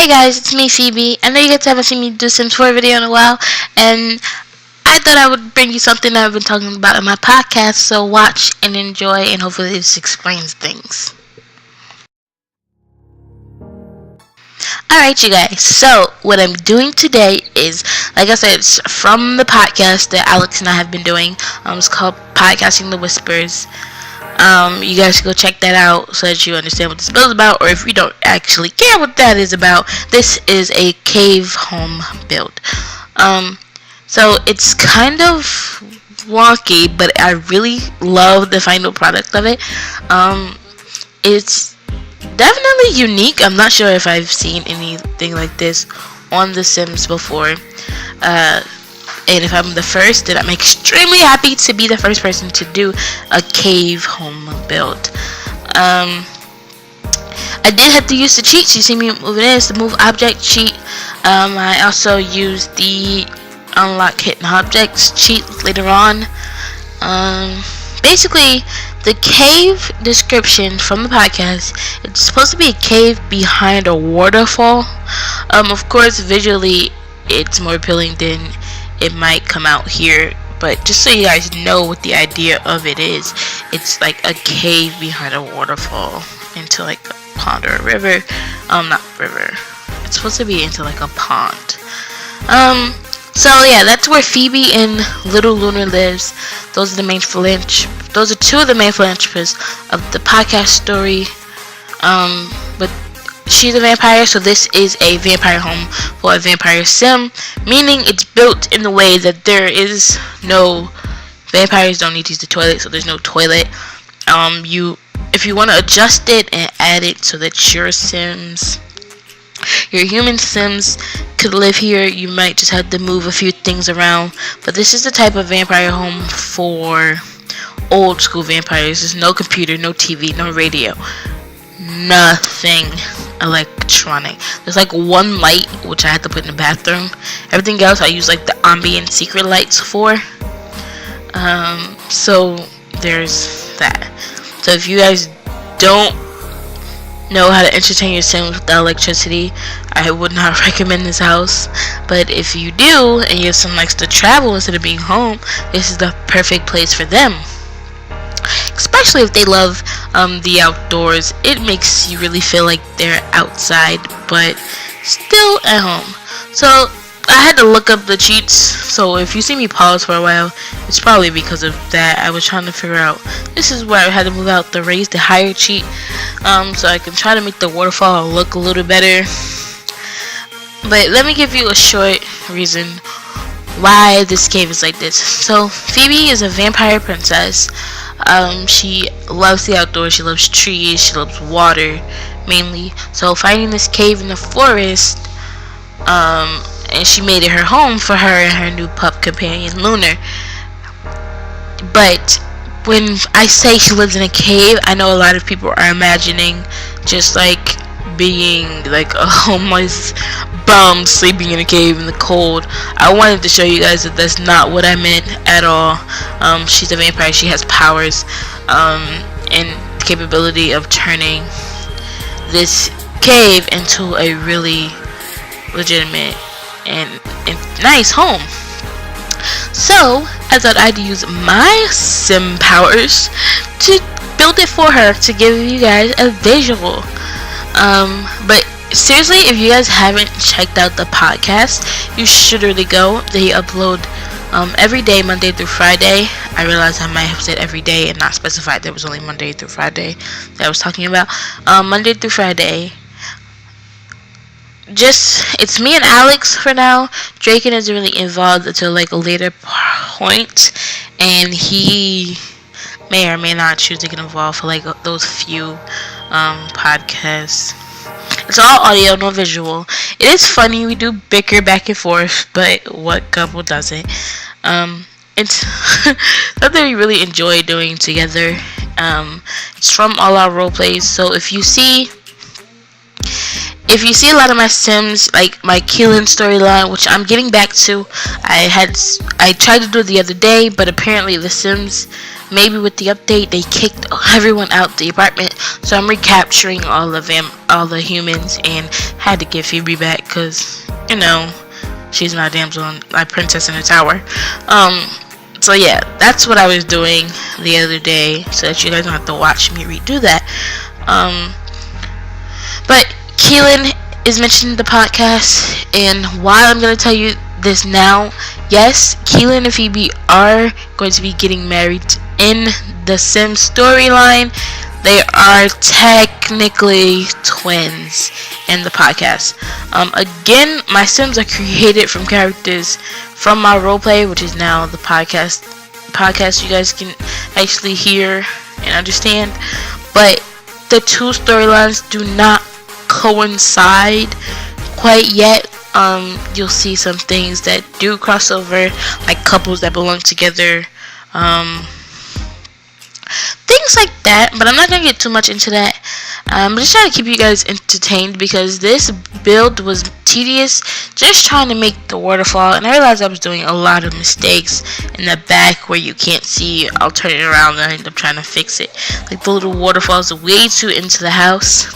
Hey guys, it's me, Phoebe. I know you guys haven't seen me do Sims 4 video in a while, and I thought I would bring you something that I've been talking about in my podcast, so watch and enjoy, and hopefully this explains things. Alright, you guys, so what I'm doing today is, like I said, it's from the podcast that Alex and I have been doing. It's called Podcasting the Whispers. You guys go check that out so that you understand what this build is about, or if you don't actually care what that is about, this is a cave home build. So it's kind of wonky, but I really love the final product of it. It's definitely unique. I'm not sure if I've seen anything like this on The Sims before. And if I'm the first, then I'm extremely happy to be the first person to do a cave home build. I did have to use the cheats. You see me moving in. It's the move object cheat. I also used the unlock hidden objects cheat later on. Basically, the cave description from the podcast, it's supposed to be a cave behind a waterfall. Of course, visually, it's more appealing than it might come out here, but just so you guys know what the idea of it is, it's like a cave behind a waterfall into like a pond or a river. Not river, it's supposed to be into like a pond. So yeah, that's where Phoebe and Little Lunar lives. Those are two of the main philanthropists of the podcast story. But she's a vampire, so this is a vampire home for a vampire sim, meaning it's built in the way that there is no vampires don't need to use the toilet, so there's no toilet. If you want to adjust it and add it so that your human sims could live here, you might just have to move a few things around. But this is the type of vampire home for old school vampires. There's no computer, no TV, no radio, nothing electronic. There's like one light which I had to put in the bathroom. Everything else I use like the ambient secret lights for. So there's that. So if you guys don't know how to entertain your sims without electricity, I would not recommend this house. But if you do and your sim likes to travel instead of being home, this is the perfect place for them. Especially if they love the outdoors. It makes you really feel like they're outside but still at home. So I had to look up the cheats, so if you see me pause for a while, it's probably because of that. I was trying to figure out, this is where I had to move out the raise the higher cheat, so I can try to make the waterfall look a little better. But let me give you a short reason why this cave is like this. So Phoebe is a vampire princess. She loves the outdoors, she loves trees, she loves water mainly. So finding this cave in the forest, and she made it her home for her and her new pup companion Lunar. But when I say she lives in a cave, I know a lot of people are imagining just like being like a homeless bum sleeping in a cave in the cold. I wanted to show you guys that that's not what I meant at all. She's a vampire. She has powers and the capability of turning this cave into a really legitimate and nice home. So I thought I'd use my sim powers to build it for her to give you guys a visual. But seriously, if you guys haven't checked out the podcast, you should really go. They upload every day, Monday through Friday. I realized I might have said every day and not specified there was only Monday through Friday that I was talking about. Monday through Friday. It's me and Alex for now. Draken isn't really involved until like a later point, and he may or may not choose to get involved for like those few podcasts. It's all audio, no visual. It is funny, we do bicker back and forth, but what couple doesn't? It's something we really enjoy doing together. It's from all our role plays, so if you see a lot of my sims, like my Keelan storyline, which I'm getting back to, I tried to do it the other day, but apparently the sims maybe with the update they kicked everyone out the apartment, so I'm recapturing all of them, all the humans, and had to get Phoebe back because she's my damsel and my princess in the tower. So yeah, that's what I was doing the other day, so that you guys don't have to watch me redo that. But Keelan is mentioned in the podcast, and while I'm gonna tell you this now, yes, Keelan and Phoebe are going to be getting married in the Sims storyline. They are technically twins in the podcast. Again, my Sims are created from characters from my roleplay, which is now the podcast you guys can actually hear and understand. But the two storylines do not coincide quite yet. You'll see some things that do cross over, like couples that belong together, things like that, but I'm not gonna get too much into that. I'm just trying to keep you guys entertained because this build was tedious, just trying to make the waterfall, and I realized I was doing a lot of mistakes in the back where you can't see. I'll turn it around and I end up trying to fix it. Like the little waterfall's way too into the house,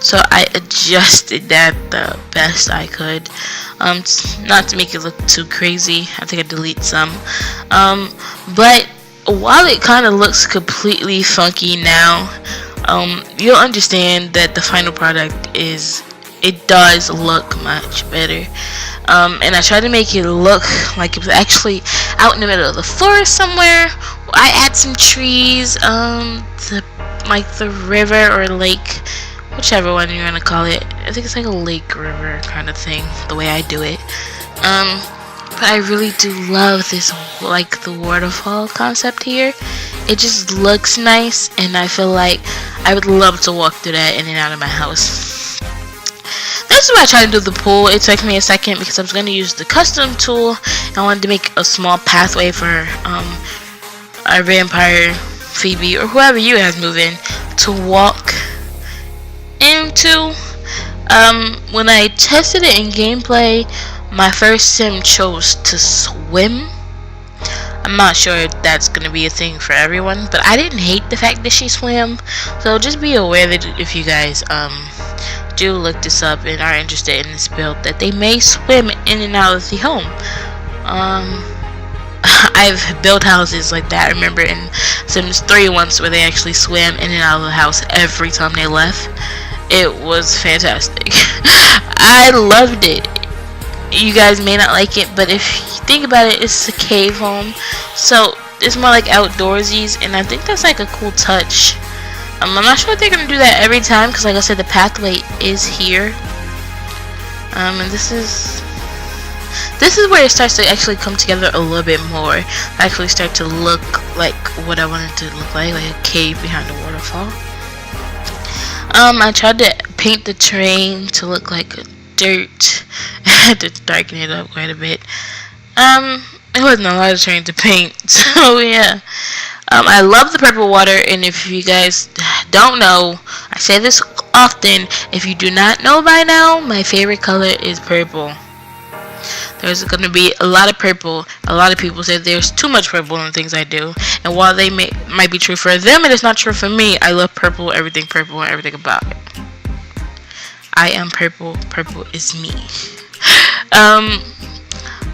so I adjusted that the best I could, not to make it look too crazy. I think I delete some, but while it kind of looks completely funky now, you'll understand that the final product it does look much better. And I tried to make it look like it was actually out in the middle of the forest somewhere. I add some trees, like the river or lake, whichever one you're gonna call it. I think it's like a lake river kind of thing, the way I do it. But I really do love this, like the waterfall concept here. It just looks nice, and I feel like I would love to walk through that in and out of my house. This is why I tried to do the pool. It took me a second because I was going to use the custom tool. I wanted to make a small pathway for our vampire Phoebe or whoever you guys move in to walk into. When I tested it in gameplay, my first sim chose to swim. I'm not sure if that's going to be a thing for everyone, but I didn't hate the fact that she swam. So just be aware that if you guys do look this up and are interested in this build, that they may swim in and out of the home. I've built houses like that. I remember in Sims 3 once where they actually swam in and out of the house every time they left. It was fantastic. I loved it. You guys may not like it, but if you think about it, it's a cave home, so it's more like outdoorsies, and I think that's like a cool touch. I'm not sure if they're gonna do that every time, because like I said, the pathway is here, and this is where it starts to actually come together a little bit more. Actually start to look like what I wanted to look like a cave behind a waterfall. I tried to paint the terrain to look like dirt. I had to darken it up quite a bit. It wasn't a lot of terrain to paint, so yeah. I love the purple water, and if you guys don't know, I say this often, if you do not know by now, my favorite color is purple. There's going to be a lot of purple. A lot of people say there's too much purple in the things I do, and while they might be true for them, it is not true for me. I love purple, everything about it. I am purple. Purple is me.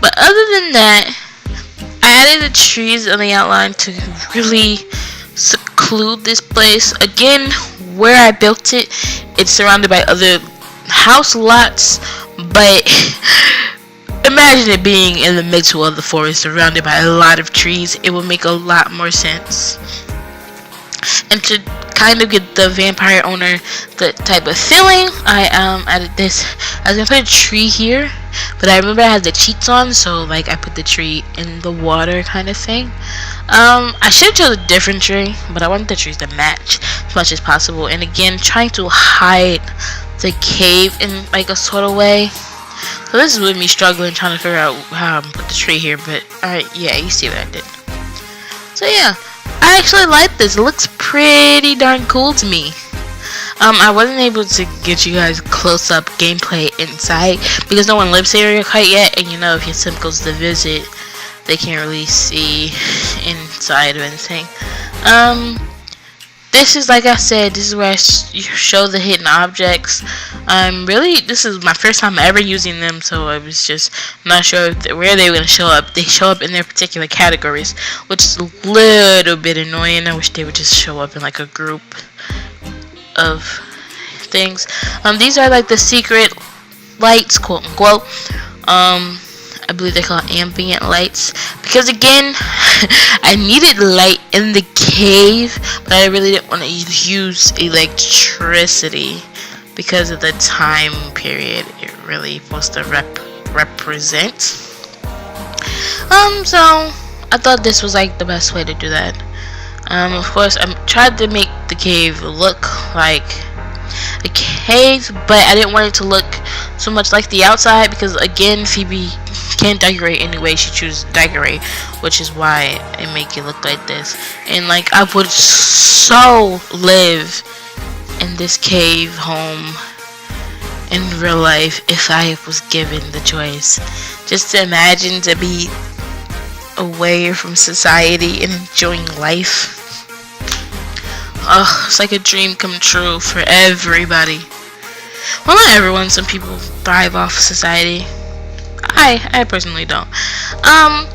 But other than that, I added the trees on the outline to really seclude this place. Again, where I built it, it's surrounded by other house lots, but imagine it being in the middle of the forest, surrounded by a lot of trees. It would make a lot more sense. And to kind of get the vampire owner the type of feeling, I added this. I was gonna put a tree here, but I remember I had the cheats on, so like I put the tree in the water kind of thing. I should have chose a different tree, but I wanted the trees to match as much as possible. And again, trying to hide the cave in like a sort of way. So this is with me struggling trying to figure out how I'm gonna put the tree here, but alright, yeah, you see what I did. So yeah, I actually like this. It looks pretty darn cool to me. I wasn't able to get you guys close up gameplay inside because no one lives here quite yet, and you know if your sim goes to visit, they can't really see inside of anything. Um, this is, like I said, this is where I show the hidden objects. This is my first time ever using them, so I was just not sure where they were going to show up. They show up in their particular categories, which is a little bit annoying. I wish they would just show up in like a group of things. These are like the secret lights, quote unquote. I believe they call ambient lights, because again, I needed light in the cave, but I really didn't want to use electricity because of the time period it really supposed to represent. So I thought this was like the best way to do that. Of course, I tried to make the cave look like a cave, but I didn't want it to look so much like the outside, because again, Phoebe can't decorate anyway. She chooses to decorate, which is why I make it look like this. And like, I would so live in this cave home in real life if I was given the choice. Just to imagine to be away from society and enjoying life. Oh, it's like a dream come true for everybody. Well, not everyone. Some people thrive off society. I personally don't. I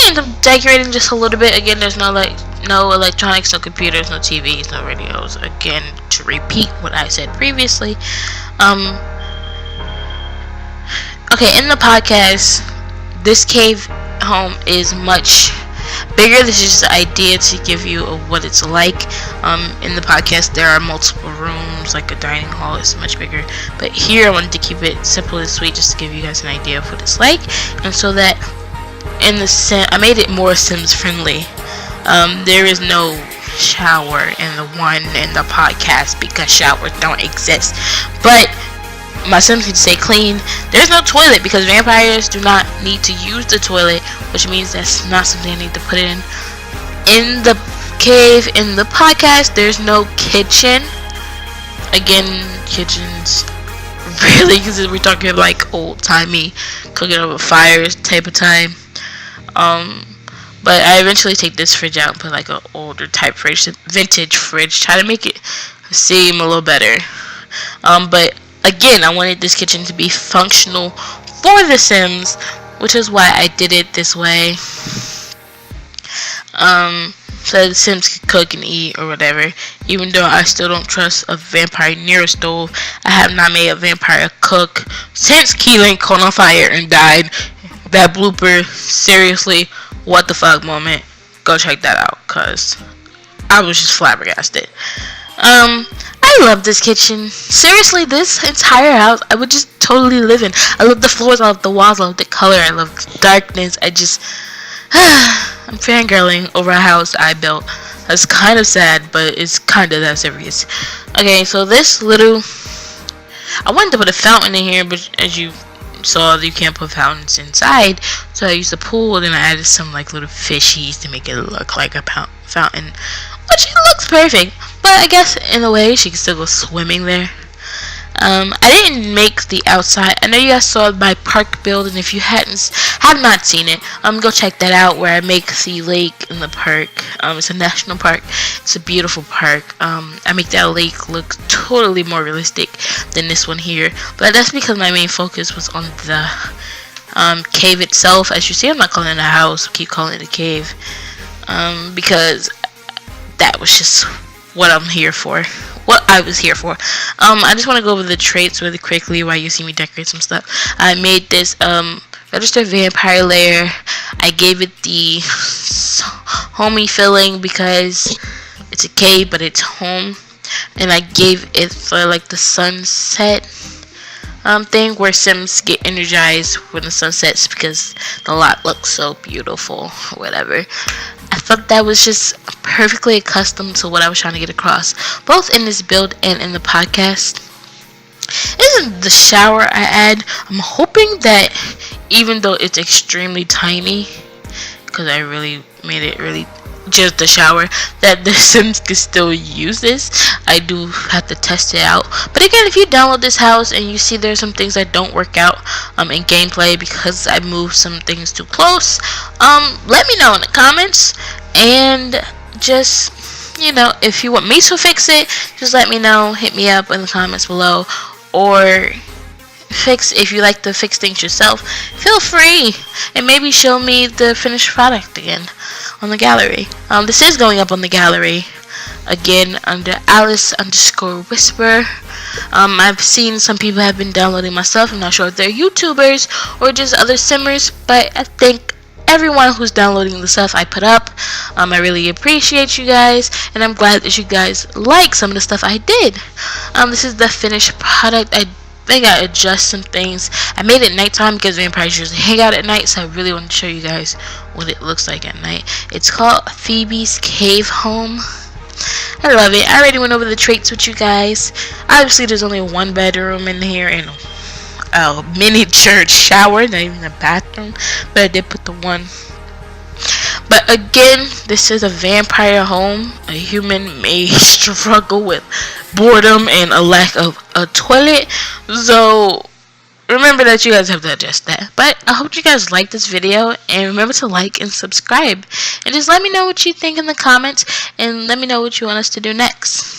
end up decorating just a little bit. Again, there's no electronics, no computers, no TVs, no radios. Again, to repeat what I said previously. Okay, in the podcast, this cave home is much bigger. This is just an idea to give you what it's like. In the podcast, there are multiple rooms, like a dining hall is much bigger. But here, I wanted to keep it simple and sweet, just to give you guys an idea of what it's like, and so that I made it more Sims friendly. There is no shower in the podcast because showers don't exist. But my Sims need to stay clean. There's no toilet because vampires do not need to use the toilet, which means that's not something I need to put in the cave. In the podcast, there's no kitchen. Again, kitchens really, because we're talking like old-timey cooking over fires type of time. But I eventually take this fridge out and put like an older type fridge, vintage fridge, try to make it seem a little better. But again, I wanted this kitchen to be functional for The Sims, which is why I did it this way. So The Sims could cook and eat or whatever. Even though I still don't trust a vampire near a stove, I have not made a vampire cook since Keelan caught on fire and died. That blooper, seriously, what the fuck moment. Go check that out, cause I was just flabbergasted. I love this kitchen. Seriously, this entire house, I would just totally live in. I love the floors, I love the walls, I love the color, I love the darkness. I'm fangirling over a house I built. That's kind of sad, but it's kind of that serious. Okay, so I wanted to put a fountain in here, but as you saw, you can't put fountains inside. So I used a pool, and then I added some like little fishies to make it look like a fountain, which it looks perfect. But I guess in a way, she can still go swimming there. I didn't make the outside. I know you guys saw my park build, and if you have not seen it, go check that out, where I make the lake in the park. It's a national park. It's a beautiful park. I make that lake look totally more realistic than this one here, but that's because my main focus was on the cave itself. As you see, I'm not calling it a house. I keep calling it a cave, because that was just what I'm here for. What I was here for. I just want to go over the traits really quickly while you see me decorate some stuff. I made this registered vampire layer. I gave it the homey feeling because it's a cave, but it's home. And I gave it for like the sunset thing, where Sims get energized when the sun sets because the lot looks so beautiful or whatever. I thought that was just perfectly accustomed to what I was trying to get across, both in this build and in the podcast. Isn't the shower I add? I'm hoping that even though it's extremely tiny, because I really made it really just the shower, that the Sims can still use this. I do have to test it out. But again, if you download this house and you see there's some things that don't work out in gameplay because I moved some things too close, let me know in the comments. And just, you know, if you want me to fix it, just let me know. Hit me up in the comments below. Or if you like to fix things yourself, feel free, and maybe show me the finished product again on the gallery. This is going up on the gallery again under Alice_Whisper. I've seen some people have been downloading my stuff. I'm not sure if they're YouTubers or just other simmers, but I think everyone who's downloading the stuff I put up, I really appreciate you guys, and I'm glad that you guys like some of the stuff I did. This is the finished product. I think I adjust some things. I made it nighttime because vampires usually hang out at night, so I really want to show you guys what it looks like at night. It's called Phoebe's Cave Home. I love it. I already went over the traits with you guys. Obviously, there's only one bedroom in here and a miniature shower, not even a bathroom, but I did put the one. But again, this is a vampire home. A human may struggle with boredom and a lack of a toilet, so remember that you guys have to adjust that. But I hope you guys like this video, and remember to like and subscribe, and just let me know what you think in the comments, and let me know what you want us to do next.